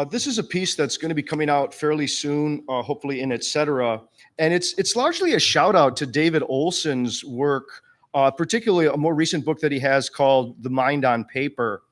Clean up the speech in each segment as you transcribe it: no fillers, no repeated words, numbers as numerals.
This is a piece that's going to be coming out fairly soon, hopefully in Etc. And it's largely a shout out to David Olson's work, particularly a more recent book that he has called The Mind on Paper.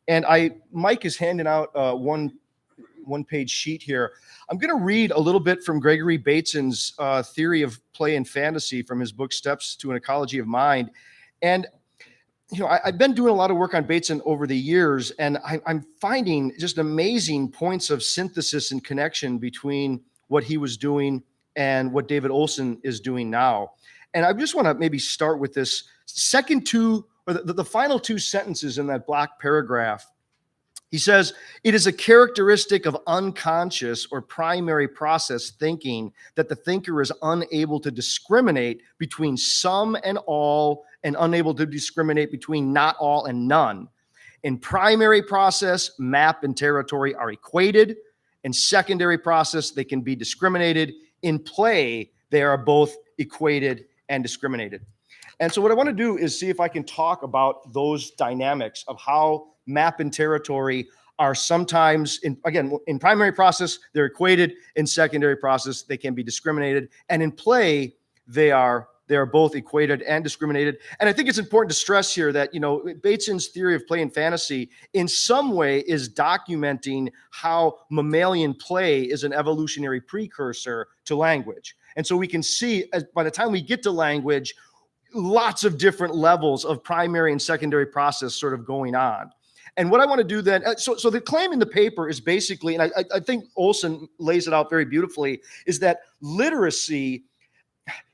And Mike is handing out one page sheet here. I'm going to read a little bit from Gregory Bateson's theory of play and fantasy from his book Steps to an Ecology of Mind. And I've been doing a lot of work on Bateson over the years, and I'm finding just amazing points of synthesis and connection between what he was doing and what David Olson is doing now. And I just want to maybe start with this second two, or the final two sentences in that block paragraph. He says, it is a characteristic of unconscious or primary process thinking that the thinker is unable to discriminate between some and all, and unable to discriminate between not all and none. In primary process, map and territory are equated. In secondary process, they can be discriminated. In play, they are both equated and discriminated. And so what I want to do is see if I can talk about those dynamics of how map and territory are sometimes, in primary process, they're equated. In secondary process, they can be discriminated. And in play, they are both equated and discriminated. And I think it's important to stress here that, Bateson's theory of play and fantasy in some way is documenting how mammalian play is an evolutionary precursor to language. And so we can see, by the time we get to language, lots of different levels of primary and secondary process sort of going on. And what I want to do then, so the claim in the paper is basically, and I think Olson lays it out very beautifully, is that literacy,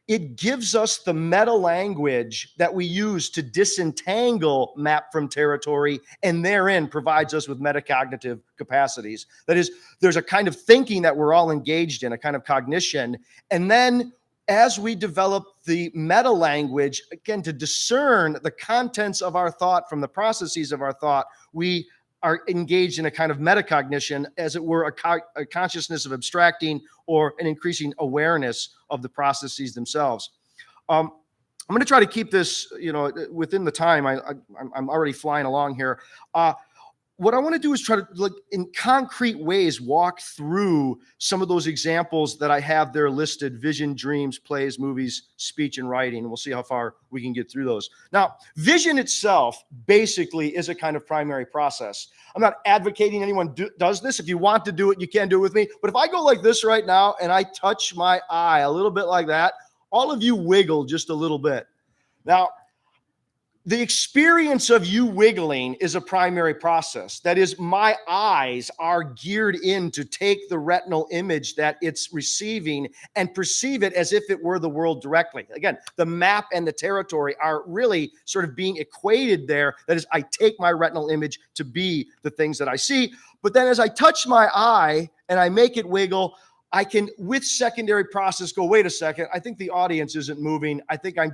it gives us the meta language that we use to disentangle map from territory, and therein provides us with metacognitive capacities. That is, there's a kind of thinking that we're all engaged in, a kind of cognition. And then as we develop the meta language, again, to discern the contents of our thought from the processes of our thought, we are engaged in a kind of metacognition, as it were, a consciousness of abstracting or an increasing awareness of the processes themselves. I'm going to try to keep this, within the time. I'm already flying along here. What I want to do is try to, in concrete ways, walk through some of those examples that I have there listed: vision, dreams, plays, movies, speech, and writing. And we'll see how far we can get through those. Now, vision itself basically is a kind of primary process. I'm not advocating anyone does this. If you want to do it, you can do it with me. But if I go like this right now and I touch my eye a little bit like that, all of you wiggle just a little bit. Now, the experience of you wiggling is a primary process. That is, my eyes are geared in to take the retinal image that it's receiving and perceive it as if it were the world directly. Again, the map and the territory are really sort of being equated there. That is, I take my retinal image to be the things that I see. But then as I touch my eye and I make it wiggle, I can, with secondary process, go, wait a second, I think the audience isn't moving. I think I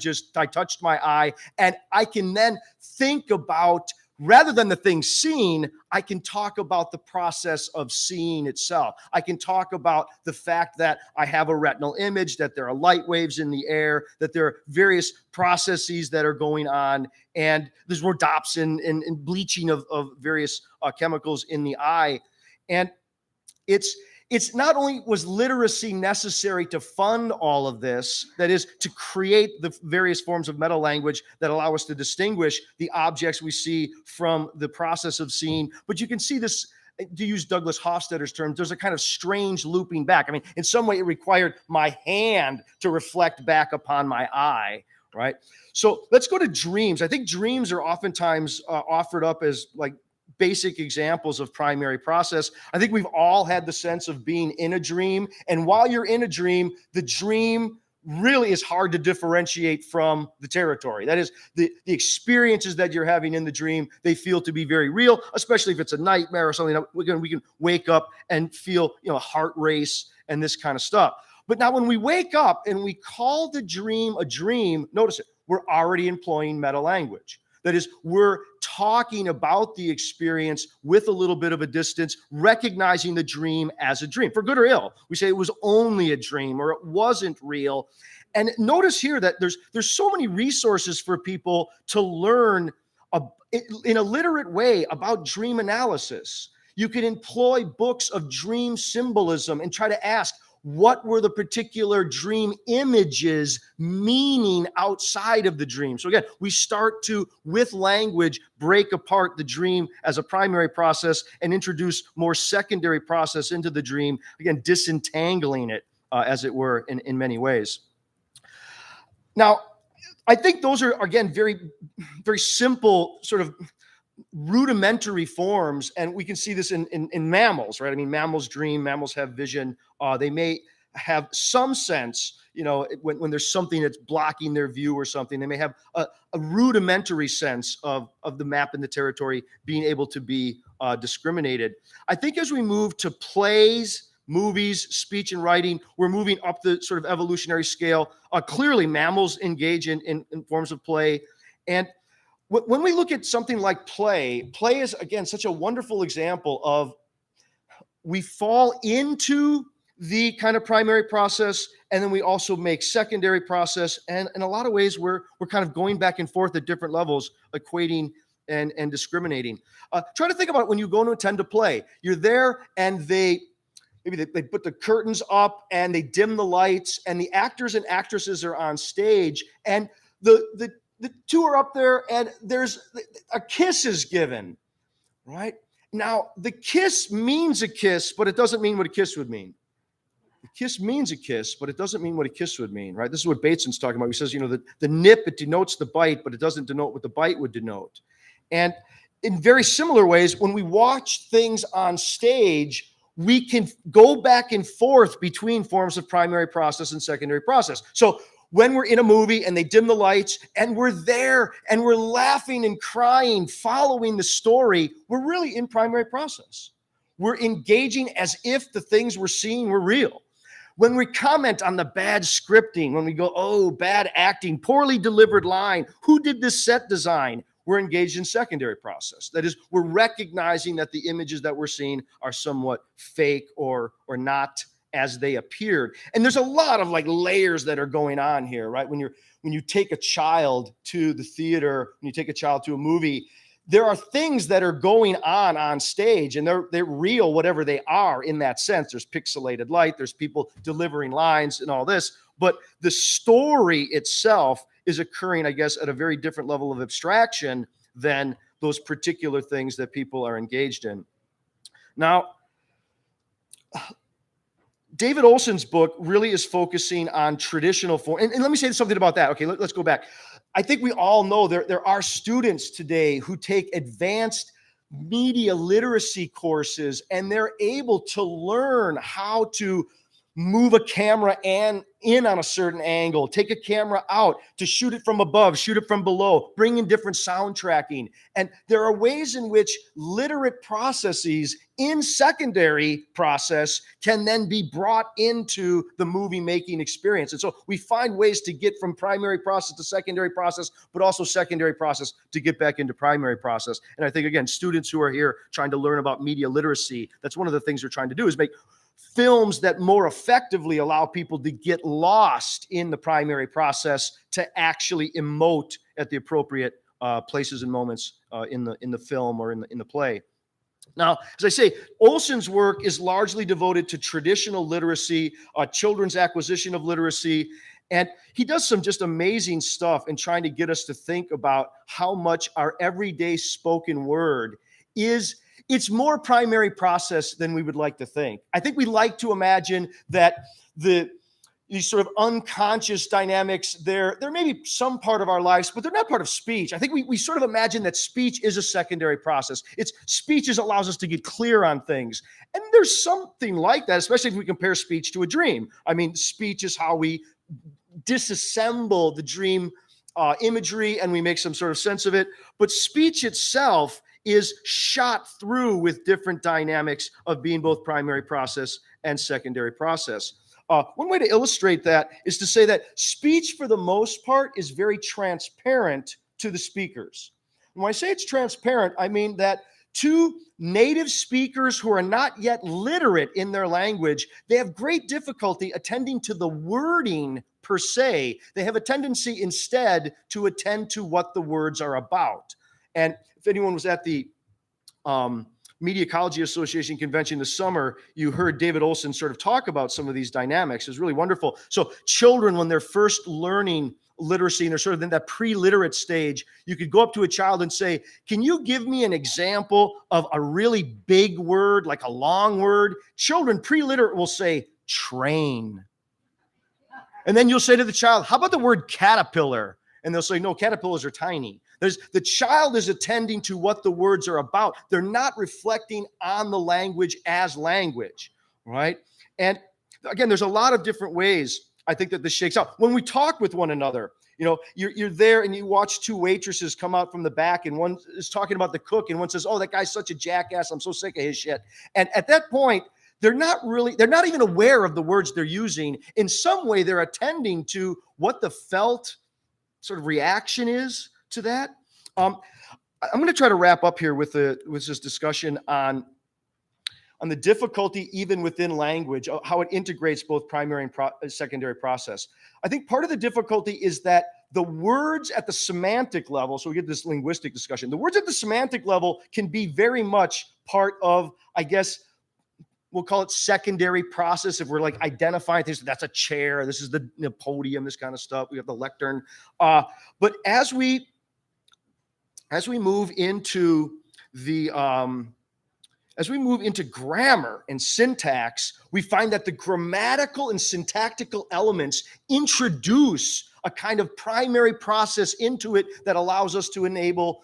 touched my eye. And I can then think about, rather than the thing seen, I can talk about the process of seeing itself. I can talk about the fact that I have a retinal image, that there are light waves in the air, that there are various processes that are going on, and there's rhodopsin and bleaching of various chemicals in the eye. And it's not only was literacy necessary to fund all of this, that is, to create the various forms of meta language that allow us to distinguish the objects we see from the process of seeing, but you can see this, to use Douglas Hofstadter's term, there's a kind of strange looping back. I mean, in some way it required my hand to reflect back upon my eye, right? So let's go to dreams. I think dreams are oftentimes offered up as like basic examples of primary process. I think we've all had the sense of being in a dream. And while you're in a dream, the dream really is hard to differentiate from the territory. That is, the experiences that you're having in the dream, they feel to be very real, especially if it's a nightmare or something. We can wake up and feel, heart race and this kind of stuff. But now when we wake up and we call the dream a dream, notice it, we're already employing meta language. That is, we're talking about the experience with a little bit of a distance, recognizing the dream as a dream, for good or ill. We say it was only a dream or it wasn't real. And notice here that there's so many resources for people to learn in a literate way about dream analysis. You can employ books of dream symbolism and try to ask, what were the particular dream images meaning outside of the dream? So again, we start to, with language, break apart the dream as a primary process and introduce more secondary process into the dream, again, disentangling it, as it were, in many ways. Now, I think those are, again, very, very simple sort of rudimentary forms, and we can see this in mammals, right? I mean, mammals dream, mammals have vision. They may have some sense, when there's something that's blocking their view or something, they may have a rudimentary sense of the map and the territory being able to be discriminated. I think as we move to plays, movies, speech and writing, we're moving up the sort of evolutionary scale. Clearly, mammals engage in forms of play. And when we look at something like play is, again, such a wonderful example of we fall into the kind of primary process, and then we also make secondary process. And in a lot of ways, we're kind of going back and forth at different levels, equating and discriminating. Try to think about it when you go to attend a play. You're there, and maybe they put the curtains up and they dim the lights, and the actors and actresses are on stage, and the two are up there, and there's a kiss is given, right? Now, the kiss means a kiss, but it doesn't mean what a kiss would mean. The kiss means a kiss, but it doesn't mean what a kiss would mean, right? This is what Bateson's talking about. He says, the nip, it denotes the bite, but it doesn't denote what the bite would denote. And in very similar ways, when we watch things on stage, we can go back and forth between forms of primary process and secondary process. So when we're in a movie and they dim the lights and we're there and we're laughing and crying, following the story, we're really in primary process. We're engaging as if the things we're seeing were real. When we comment on the bad scripting, when we go, oh, bad acting, poorly delivered line, who did this set design? We're engaged in secondary process. That is, we're recognizing that the images that we're seeing are somewhat fake or not as they appeared. And there's a lot of layers that are going on here, right? When you take a child to the theater, when you take a child to a movie, there are things that are going on stage, and they're real, whatever they are in that sense. There's pixelated light, there's people delivering lines and all this, but the story itself is occurring, I guess, at a very different level of abstraction than those particular things that people are engaged in. Now, David Olson's book really is focusing on traditional form. And let me say something about that. Okay, let's go back. I think we all know there are students today who take advanced media literacy courses, and they're able to learn how to move a camera in on a certain angle, take a camera out to shoot it from above, shoot it from below, bring in different sound tracking. And there are ways in which literate processes in secondary process can then be brought into the movie making experience. And so we find ways to get from primary process to secondary process, but also secondary process to get back into primary process. And I think, again, students who are here trying to learn about media literacy, that's one of the things we're trying to do, is make films that more effectively allow people to get lost in the primary process to actually emote at the appropriate places and moments in the film or in the play. Now, as I say, Olson's work is largely devoted to traditional literacy, children's acquisition of literacy, and he does some just amazing stuff in trying to get us to think about how much our everyday spoken word it's more primary process than we would like to think. I think we like to imagine that these sort of unconscious dynamics, they're maybe some part of our lives, but they're not part of speech. I think we sort of imagine that speech is a secondary process. Speech allows us to get clear on things. And there's something like that, especially if we compare speech to a dream. I mean, speech is how we disassemble the dream imagery and we make some sort of sense of it. But speech itself is shot through with different dynamics of being both primary process and secondary process. One way to illustrate that is to say that speech, for the most part, is very transparent to the speakers. And when I say it's transparent, I mean that to native speakers who are not yet literate in their language, they have great difficulty attending to the wording per se. They have a tendency instead to attend to what the words are about. And if anyone was at the Media Ecology Association convention this summer, you heard David Olson sort of talk about some of these dynamics. It's really wonderful. So children, when they're first learning literacy and they're sort of in that pre-literate stage, you could go up to a child and say, can you give me an example of a really big word, like a long word? Children pre-literate will say train. And then you'll say to the child, how about the word caterpillar? And they'll say, no, caterpillars are tiny. The child is attending to what the words are about. They're not reflecting on the language as language, right? And again, there's a lot of different ways I think that this shakes out. When we talk with one another, you're there and you watch two waitresses come out from the back, and one is talking about the cook, and one says, oh, that guy's such a jackass. I'm so sick of his shit. And at that point, they're not even aware of the words they're using. In some way, they're attending to what the felt sort of reaction is to that. I'm going to try to wrap up here with this discussion on the difficulty even within language, how it integrates both primary and secondary process. I think part of the difficulty is that the words at the semantic level, so we get this linguistic discussion, the words at the semantic level can be very much part of, I guess, we'll call it secondary process if we're like identifying things. That's a chair. This is the podium, this kind of stuff. We have the lectern. But as we move into grammar and syntax, we find that the grammatical and syntactical elements introduce a kind of primary process into it that allows us to enable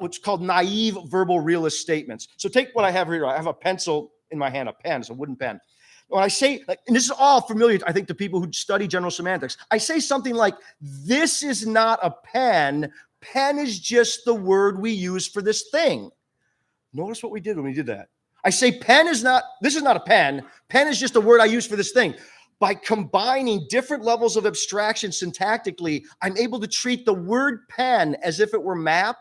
what's called naive verbal realist statements. So take what I have here. I have a pencil in my hand, a pen. It's a wooden pen. When I say, and this is all familiar, I think, to people who study general semantics, I say something like, this is not a pen. Pen is just the word we use for this thing. Notice what we did when we did that. I say this is not a pen. Pen is just a word I use for this thing. By combining different levels of abstraction syntactically, I'm able to treat the word pen as if it were map,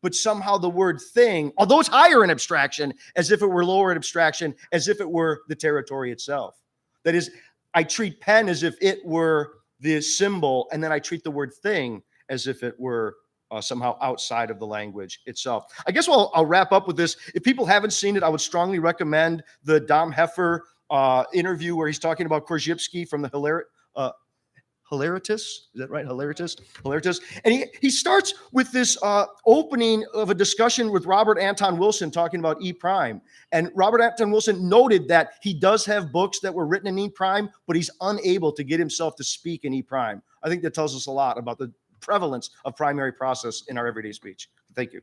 but somehow the word thing, although it's higher in abstraction, as if it were lower in abstraction, as if it were the territory itself. That is, I treat pen as if it were the symbol, and then I treat the word thing as if it were somehow outside of the language itself. I guess I'll wrap up with this. If people haven't seen it, I would strongly recommend the Dom Heffer interview where he's talking about Korzybski from the Hilaritas. Is that right? Hilaritas. And he starts with this opening of a discussion with Robert Anton Wilson talking about E prime. And Robert Anton Wilson noted that he does have books that were written in E prime, but he's unable to get himself to speak in E prime. I think that tells us a lot about the prevalence of primary process in our everyday speech. Thank you.